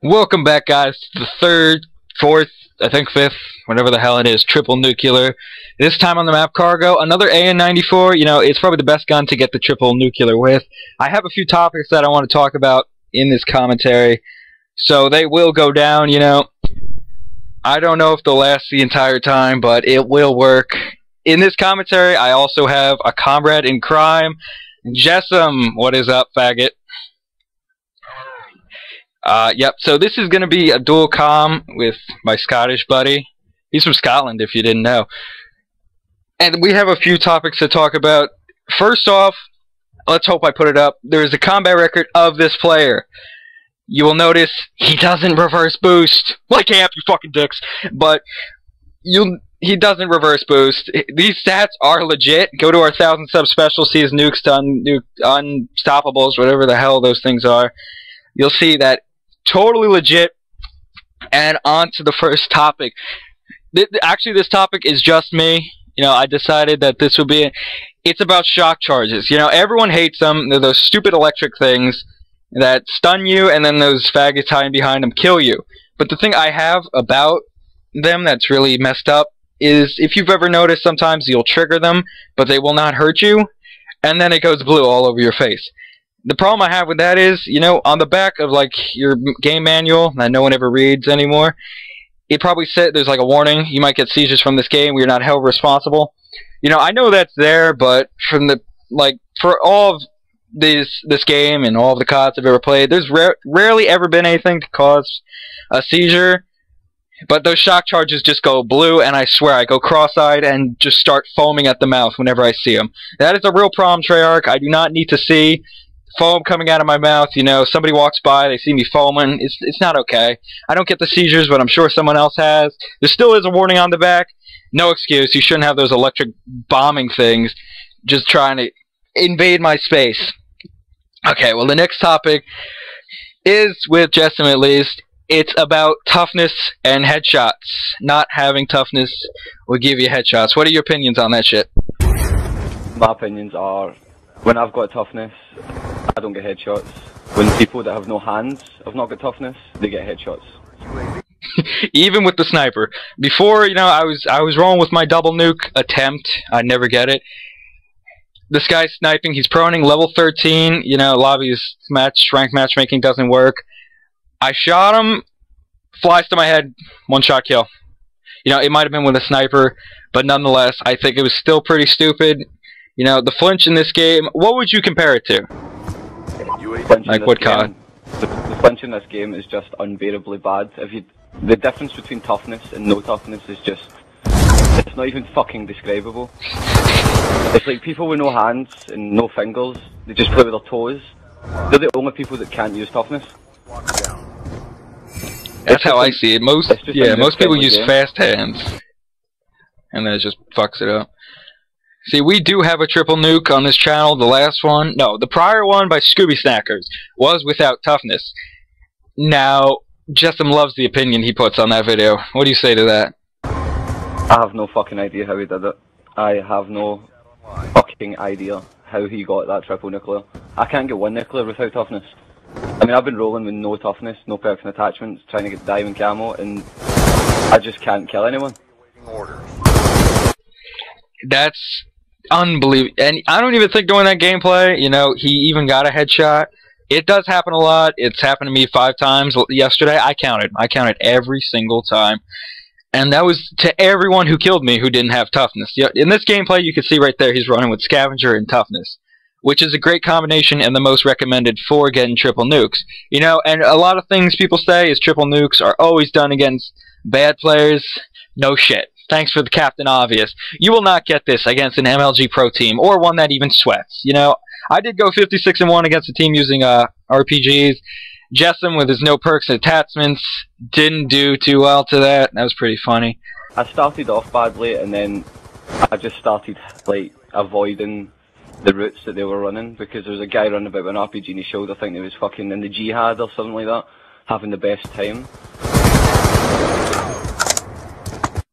Welcome back, guys, to the third, fourth, I think fifth, whatever the hell it is, triple nuclear. This time on the map Cargo, another AN94. You know, it's probably the best gun to get the triple nuclear with. I have a few topics that I want to talk about in this commentary, so they will go down, you know. I don't know if they'll last the entire time, but it will work. In this commentary, I also have a comrade in crime, Jessam. What is up, faggot? Yep, so this is going to be a dual comm with my Scottish buddy. He's from Scotland, if you didn't know. And we have a few topics to talk about. First off, let's hope I put it up. There's a combat record of this player. You will notice he doesn't reverse boost. Like amp, you fucking dicks. But he doesn't reverse boost. These stats are legit. Go to our 1,000 sub special, see his nukes done, unstoppables, whatever the hell those things are. You'll see that totally legit. And on to the first topic. Actually, this topic is just me. You know, I decided that this would be it's about shock charges. You know, everyone hates them. They're those stupid electric things that stun you, and then those faggots hiding behind them kill you. But the thing I have about them that's really messed up is, if you've ever noticed, sometimes you'll trigger them, but they will not hurt you, and then it goes blue all over your face. The problem I have with that is, you know, on the back of, like, your game manual that no one ever reads anymore, it probably said there's, like, a warning. You might get seizures from this game. We are not held responsible. You know, I know that's there, but from the, like, for all of this game and all of the CODs I've ever played, there's rarely ever been anything to cause a seizure. But those shock charges just go blue, and I swear I go cross-eyed and just start foaming at the mouth whenever I see them. That is a real problem, Treyarch. I do not need to see foam coming out of my mouth. You know, somebody walks by, they see me foaming. It's not okay. I don't get the seizures, but I'm sure someone else has. There still is a warning on the back. No excuse. You shouldn't have those electric bombing things just trying to invade my space. Okay, well, the next topic is, with Jessam at least, it's about toughness and headshots. Not having toughness will give you headshots. What are your opinions on that shit? My opinions are, when I've got toughness, I don't get headshots. When people that have no hands have not got toughness, they get headshots. Even with the sniper. Before, you know, I was rolling with my double nuke attempt. I never get it. This guy's sniping. He's proning level 13. You know, lobby's rank matchmaking doesn't work. I shot him. Flies to my head. One shot kill. You know, it might have been with a sniper, but nonetheless, I think it was still pretty stupid. You know, the flinch in this game, what would you compare it to? Like what COD? The flinch in this game is just unbearably bad. The difference between toughness and no toughness is just, it's not even fucking describable. It's like people with no hands and no fingers, they just play with their toes. They're the only people that can't use toughness. That's how I see it. Most people use fast hands, and then it just fucks it up. See, we do have a triple nuke on this channel. The last one, no, the prior one by Scooby Snackers was without toughness. Now, Jessam loves the opinion he puts on that video. What do you say to that? I have no fucking idea how he did it. I have no fucking idea how he got that triple nuclear. I can't get one nuclear without toughness. I mean, I've been rolling with no toughness, no perks and attachments, trying to get diamond camo, and I just can't kill anyone. That's unbelievable. And I don't even think during that gameplay, you know, he even got a headshot. It does happen a lot. It's happened to me 5 times yesterday. I counted every single time. And that was to everyone who killed me who didn't have toughness. In this gameplay, you can see right there, he's running with Scavenger and toughness, which is a great combination and the most recommended for getting triple nukes. You know, and a lot of things people say is triple nukes are always done against bad players. No shit. Thanks for the Captain Obvious. You will not get this against an MLG Pro team, or one that even sweats. You know, I did go 56-1 against a team using RPGs. Jessam, with his no perks and attachments, didn't do too well to that. That was pretty funny. I started off badly, and then I just started, like, avoiding the routes that they were running, because there was a guy running about with an RPG and he showed, I think he was fucking in the jihad or something like that, having the best time.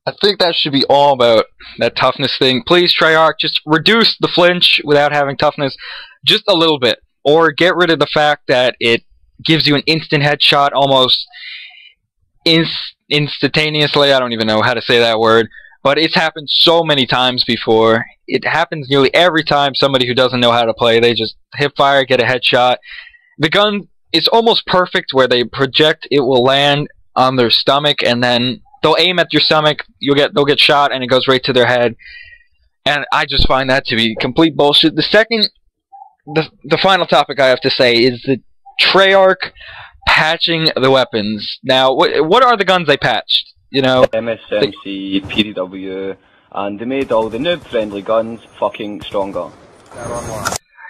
I think that should be all about that toughness thing. Please, Treyarch, just reduce the flinch without having toughness just a little bit. Or get rid of the fact that it gives you an instant headshot almost instantaneously. I don't even know how to say that word, but it's happened so many times before. It happens nearly every time somebody who doesn't know how to play, they just hip fire, get a headshot. The gun is almost perfect where they project, it will land on their stomach, and then they'll aim at your stomach, they'll get shot, and it goes right to their head. And I just find that to be complete bullshit. The final topic I have to say is the Treyarch patching the weapons. Now, what are the guns they patched? You know, MSMC, PDW, and they made all the noob-friendly guns fucking stronger.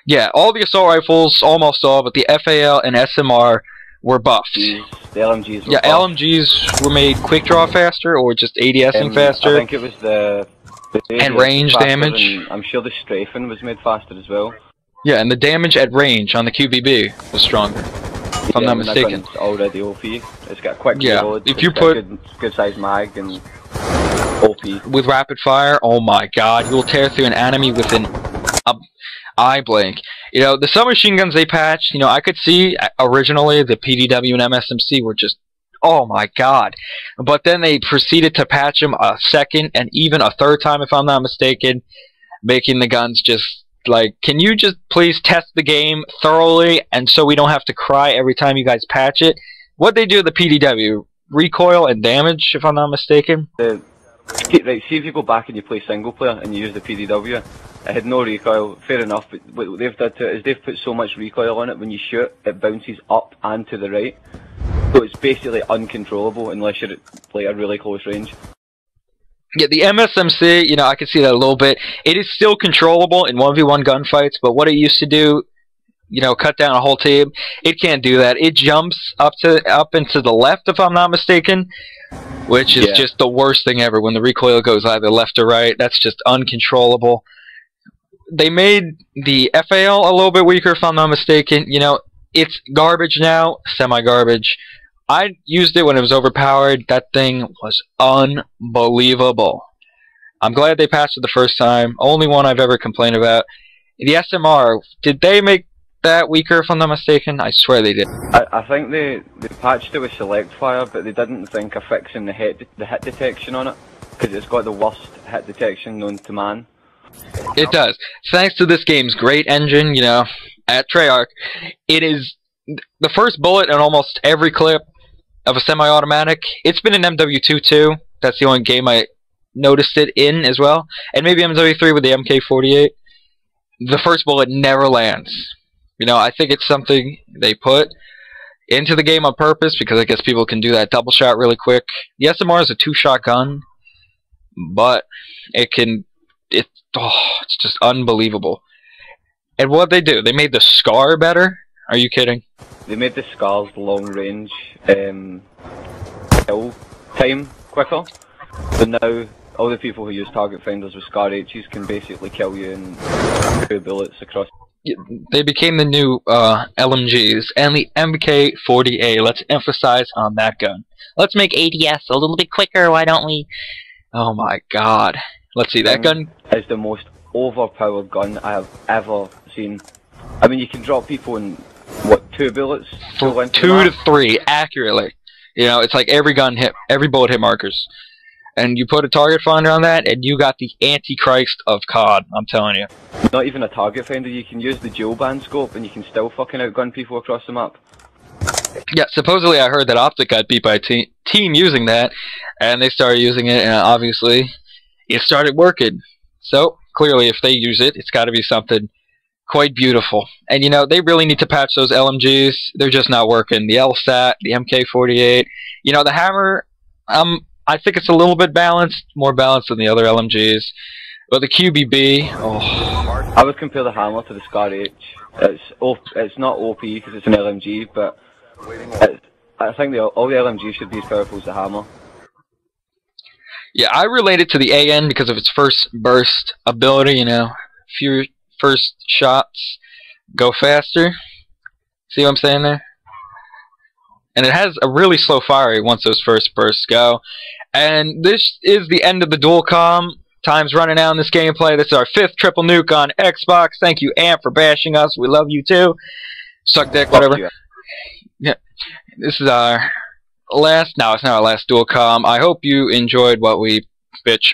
Yeah, all the assault rifles, almost all, but the FAL and SMR were buffed. The LMGs were buffed. LMGs were made quick draw faster, or just ADSing faster. I think it was the and range damage. I'm sure the strafing was made faster as well. Yeah, and the damage at range on the QBB was stronger, if I'm not mistaken. It's already OP. It's got quick reload. If you put good size mag and OP with rapid fire, oh my god, you'll tear through an enemy within eye blink. You know, the submachine guns they patched, you know, I could see originally the PDW and MSMC were just, oh my god. But then they proceeded to patch them a second and even a third time, if I'm not mistaken, making the guns just like, can you just please test the game thoroughly and so we don't have to cry every time you guys patch it? What they do with the PDW, recoil and damage, if I'm not mistaken. Right, see if you go back and you play single player and you use the PDW, it had no recoil, fair enough, but what they've done to it is they've put so much recoil on it, when you shoot, it bounces up and to the right. So it's basically uncontrollable unless you're at like a really close range. Yeah, the MSMC, you know, I can see that a little bit. It is still controllable in 1v1 gunfights, but what it used to do, you know, cut down a whole team, it can't do that. It jumps up into the left, if I'm not mistaken, which is just the worst thing ever when the recoil goes either left or right. That's just uncontrollable. They made the FAL a little bit weaker, if I'm not mistaken. You know, it's garbage now, semi-garbage. I used it when it was overpowered. That thing was unbelievable. I'm glad they patched it the first time. Only one I've ever complained about. The SMR, did they make that weaker, if I'm not mistaken? I swear they did. I think they patched it with select fire, but they didn't think of fixing the hit detection on it, because it's got the worst hit detection known to man. It does. Thanks to this game's great engine, you know, at Treyarch, it is the first bullet in almost every clip of a semi-automatic. It's been in MW2 too. That's the only game I noticed it in as well. And maybe MW3 with the MK48. The first bullet never lands. You know, I think it's something they put into the game on purpose because I guess people can do that double shot really quick. The SMR is a 2-shot gun, but it's just unbelievable. And what they do, they made the SCAR better? Are you kidding? They made the SCAR's long range kill time quicker. So now all the people who use target finders with SCAR H's can basically kill you in 2 bullets across. They became the new LMGs and the MK40A. Let's emphasize on that gun. Let's make ADS a little bit quicker, why don't we? Oh my god. Let's see, that gun is the most overpowered gun I have ever seen. I mean, you can drop people in, what, 2 bullets? 2 to 3, accurately. You know, it's like every bullet hit markers. And you put a target finder on that, and you got the Antichrist of COD, I'm telling you. Not even a target finder, you can use the dual band scope, and you can still fucking outgun people across the map. Yeah, supposedly I heard that Optic got beat by a team using that, and they started using it, and obviously it started working. So, clearly, if they use it, it's got to be something quite beautiful. And, you know, they really need to patch those LMGs. They're just not working. The LSAT, the MK48. You know, the Hammer, I think it's a little bit balanced, more balanced than the other LMGs. But the QBB, oh. I would compare the Hammer to the SCAR H. It's not OP because it's an LMG, but I think all the LMGs should be as powerful as the Hammer. Yeah, I relate it to the AN because of its first burst ability, you know. Few first shots go faster. See what I'm saying there? And it has a really slow fire rate once those first bursts go. And this is the end of the dual comm. Time's running out in this gameplay. This is our 5th triple nuke on Xbox. Thank you, Amp, for bashing us. We love you too. Suck dick, whatever. Yeah, this is our last. No, it's not our last dual com. I hope you enjoyed what we bitch